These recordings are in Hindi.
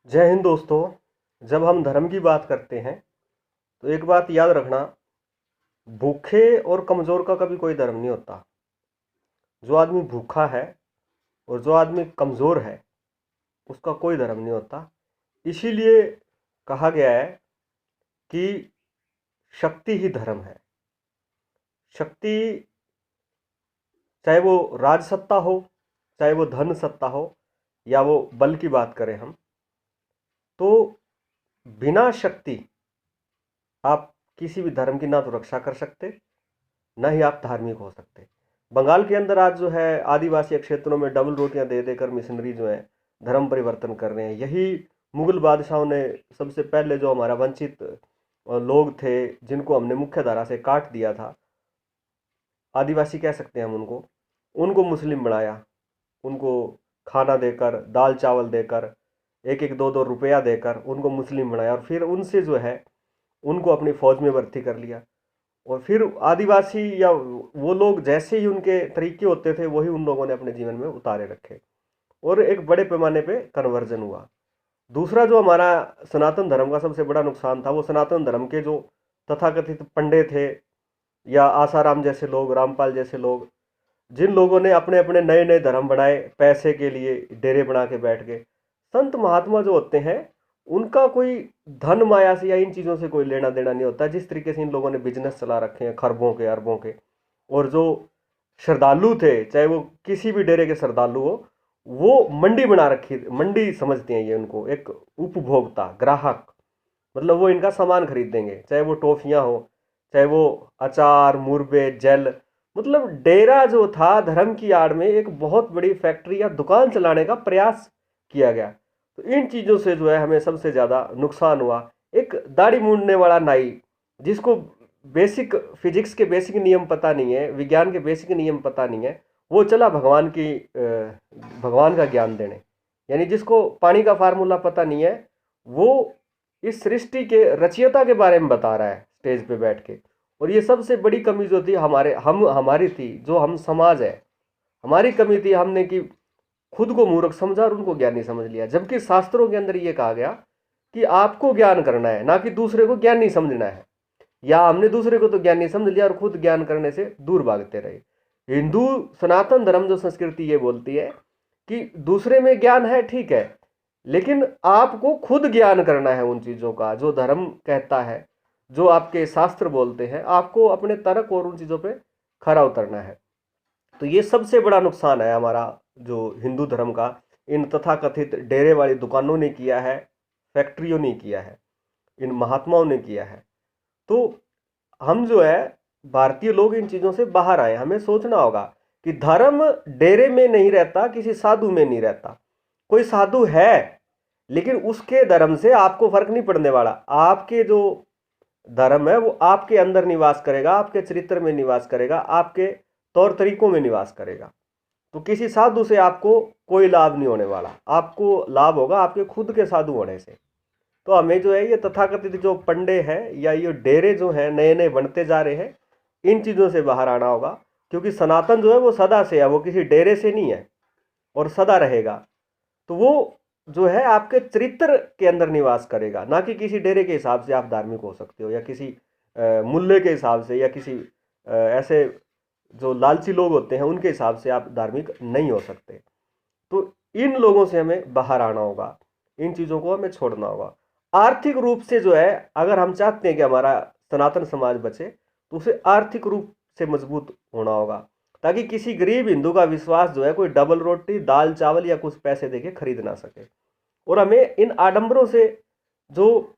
जय हिंद दोस्तों। जब हम धर्म की बात करते हैं तो एक बात याद रखना, भूखे और कमज़ोर का कभी कोई धर्म नहीं होता। जो आदमी भूखा है और जो आदमी कमज़ोर है उसका कोई धर्म नहीं होता। इसीलिए कहा गया है कि शक्ति ही धर्म है। शक्ति, चाहे वो राज सत्ता हो, चाहे वो धन सत्ता हो, या वो बल की बात करें हम, तो बिना शक्ति आप किसी भी धर्म की ना तो रक्षा कर सकते, ना ही आप धार्मिक हो सकते। बंगाल के अंदर आज जो है आदिवासी क्षेत्रों में डबल रोटियां दे देकर मिशनरी जो है धर्म परिवर्तन कर रहे हैं। यही मुगल बादशाहों ने सबसे पहले जो हमारा वंचित लोग थे, जिनको हमने मुख्य धारा से काट दिया था, आदिवासी कह सकते हैं हम उनको, उनको मुस्लिम बनाया। उनको खाना देकर, दाल चावल देकर, एक एक दो दो रुपया देकर उनको मुस्लिम बनाया, और फिर उनसे जो है उनको अपनी फौज में भर्ती कर लिया। और फिर आदिवासी या वो लोग जैसे ही उनके तरीके होते थे वही उन लोगों ने अपने जीवन में उतारे रखे, और एक बड़े पैमाने पे कन्वर्जन हुआ। दूसरा जो हमारा सनातन धर्म का सबसे बड़ा नुकसान था, वो सनातन धर्म के जो तथाकथित पंडे थे या आसाराम जैसे लोग, रामपाल जैसे लोग, जिन लोगों ने अपने अपने नए नए धर्म बनाए पैसे के लिए, डेरे बना के बैठ गए। संत महात्मा जो होते हैं उनका कोई धन माया से या इन चीज़ों से कोई लेना देना नहीं होता। जिस तरीके से इन लोगों ने बिजनेस चला रखे हैं खरबों के अरबों के, और जो श्रद्धालु थे, चाहे वो किसी भी डेरे के श्रद्धालु हो, वो मंडी बना रखी, मंडी समझते हैं ये उनको, एक उपभोक्ता ग्राहक, मतलब वो इनका सामान खरीदेंगे, चाहे वो टॉफियाँ हो, चाहे वो अचार मुरबे जेल। मतलब डेरा जो था धर्म की आड़ में एक बहुत बड़ी फैक्ट्री या दुकान चलाने का प्रयास किया गया। तो इन चीज़ों से जो है हमें सबसे ज़्यादा नुकसान हुआ। एक दाढ़ी मूंढने वाला नाई, जिसको बेसिक फिजिक्स के बेसिक नियम पता नहीं है, विज्ञान के बेसिक नियम पता नहीं है, वो चला भगवान का ज्ञान देने। यानी जिसको पानी का फार्मूला पता नहीं है, वो इस सृष्टि के रचयिता के बारे में बता रहा है स्टेज पे बैठ के। और ये सबसे बड़ी कमी जो थी हमारी थी, जो हम समाज है, हमारी कमी थी, हमने कि खुद को मूर्ख समझा और उनको ज्ञानी समझ लिया। जबकि शास्त्रों के अंदर ये कहा गया कि आपको ज्ञान करना है, ना कि दूसरे को ज्ञानी समझना है। या हमने दूसरे को तो ज्ञानी समझ लिया और खुद ज्ञान करने से दूर भागते रहे। हिंदू सनातन धर्म जो संस्कृति ये बोलती है कि दूसरे में ज्ञान है, ठीक है, लेकिन आपको खुद ज्ञान करना है उन चीज़ों का जो धर्म कहता है, जो आपके शास्त्र बोलते हैं। आपको अपने तर्क और उन चीज़ों पे खरा उतरना है। तो ये सबसे बड़ा नुकसान है हमारा जो हिंदू धर्म का, इन तथाकथित डेरे वाली दुकानों ने किया है, फैक्ट्रियों ने किया है, इन महात्माओं ने किया है। तो हम जो है भारतीय लोग इन चीज़ों से बाहर आए। हमें सोचना होगा कि धर्म डेरे में नहीं रहता, किसी साधु में नहीं रहता। कोई साधु है, लेकिन उसके धर्म से आपको फर्क नहीं पड़ने वाला। आपके जो धर्म है वो आपके अंदर निवास करेगा, आपके चरित्र में निवास करेगा, आपके तौर तरीकों में निवास करेगा। तो किसी साधु से आपको कोई लाभ नहीं होने वाला, आपको लाभ होगा आपके खुद के साधु होने से। तो हमें जो है ये तथाकथित जो पंडे हैं या ये डेरे जो हैं नए नए बनते जा रहे हैं, इन चीज़ों से बाहर आना होगा। क्योंकि सनातन जो है वो सदा से है, वो किसी डेरे से नहीं है और सदा रहेगा। तो वो जो है आपके चरित्र के अंदर निवास करेगा, ना कि किसी डेरे के हिसाब से आप धार्मिक हो सकते हो, या किसी मूल्य के हिसाब से, या किसी ऐसे जो लालची लोग होते हैं उनके हिसाब से आप धार्मिक नहीं हो सकते। तो इन लोगों से हमें बाहर आना होगा, इन चीज़ों को हमें छोड़ना होगा। आर्थिक रूप से जो है, अगर हम चाहते हैं कि हमारा सनातन समाज बचे, तो उसे आर्थिक रूप से मजबूत होना होगा, ताकि किसी गरीब हिंदू का विश्वास जो है कोई डबल रोटी दाल चावल या कुछ पैसे देके खरीद ना सके। और हमें इन आडंबरों से जो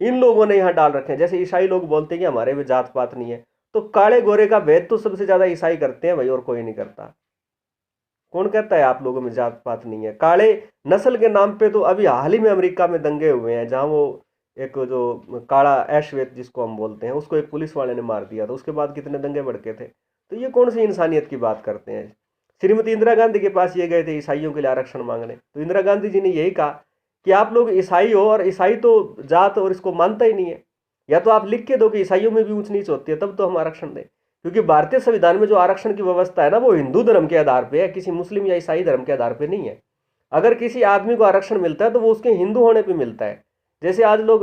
इन लोगों ने यहाँ डाल रखे हैं, जैसे ईसाई लोग बोलते हैं कि हमारे में जात पात नहीं है, तो काले गोरे का भेद तो सबसे ज्यादा ईसाई करते हैं भाई, और कोई नहीं करता। कौन कहता है आप लोगों में जात पात नहीं है? काले नस्ल के नाम पे तो अभी हाल ही में अमेरिका में दंगे हुए हैं, जहां वो एक जो काला ऐश्वेत जिसको हम बोलते हैं, उसको एक पुलिस वाले ने मार दिया था। उसके बाद कितने दंगे भड़के थे। तो ये कौन सी इंसानियत की बात करते हैं? श्रीमती इंदिरा गांधी के पास ये गए थे ईसाइयों के लिए आरक्षण मांगने, तो इंदिरा गांधी जी ने यही कहा कि आप लोग ईसाई हो, और ईसाई तो जात और इसको मानता ही नहीं है। या तो आप लिख के दो कि ईसाइयों में भी ऊंच नीच होती है, तब तो हम आरक्षण दें। क्योंकि भारतीय संविधान में जो आरक्षण की व्यवस्था है ना, वो हिंदू धर्म के आधार पे है, किसी मुस्लिम या ईसाई धर्म के आधार पे नहीं है। अगर किसी आदमी को आरक्षण मिलता है तो वो उसके हिंदू होने पे मिलता है। जैसे आज लोग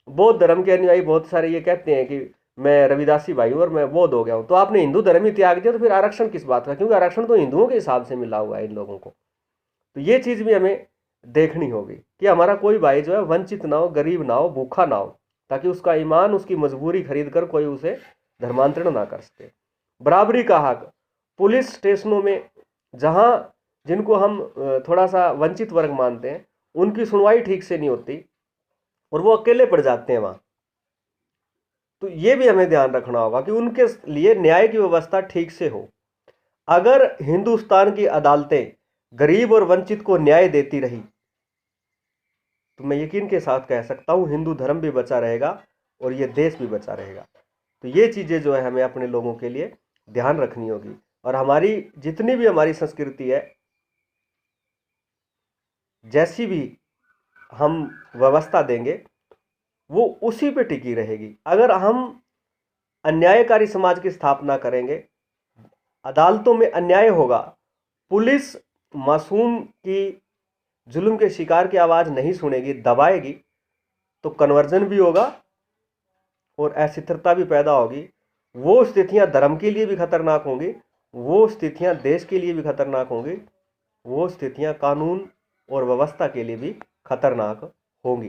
बौद्ध धर्म के अनुयायी बहुत सारे ये कहते हैं कि मैं रविदासी भाई हूँ और मैं बौद्ध हो गया हूँ, तो आपने हिंदू धर्म ही त्याग दिया, तो फिर आरक्षण किस बात का? क्योंकि आरक्षण तो हिंदुओं के हिसाब से मिला हुआ है इन लोगों को। तो ये चीज़ भी हमें देखनी होगी कि हमारा कोई भाई जो है वंचित ना हो, गरीब ना हो, भूखा ना हो, ताकि उसका ईमान, उसकी मजबूरी खरीद कर कोई उसे धर्मांतरण ना कर सके। बराबरी का हक, पुलिस स्टेशनों में जहाँ जिनको हम थोड़ा सा वंचित वर्ग मानते हैं, उनकी सुनवाई ठीक से नहीं होती और वो अकेले पड़ जाते हैं वहाँ। तो ये भी हमें ध्यान रखना होगा कि उनके लिए न्याय की व्यवस्था ठीक से हो। अगर हिंदुस्तान की अदालतें गरीब और वंचित को न्याय देती रही तो मैं यकीन के साथ कह सकता हूँ हिंदू धर्म भी बचा रहेगा और ये देश भी बचा रहेगा। तो ये चीज़ें जो है हमें अपने लोगों के लिए ध्यान रखनी होगी। और हमारी जितनी भी हमारी संस्कृति है, जैसी भी हम व्यवस्था देंगे वो उसी पे टिकी रहेगी। अगर हम अन्यायकारी समाज की स्थापना करेंगे, अदालतों में अन्याय होगा, पुलिस मासूम की जुल्म के शिकार की आवाज़ नहीं सुनेगी, दबाएगी, तो कन्वर्जन भी होगा और अस्थिरता भी पैदा होगी। वो स्थितियां धर्म के लिए भी खतरनाक होंगी, वो स्थितियां देश के लिए भी खतरनाक होंगी, वो स्थितियां कानून और व्यवस्था के लिए भी खतरनाक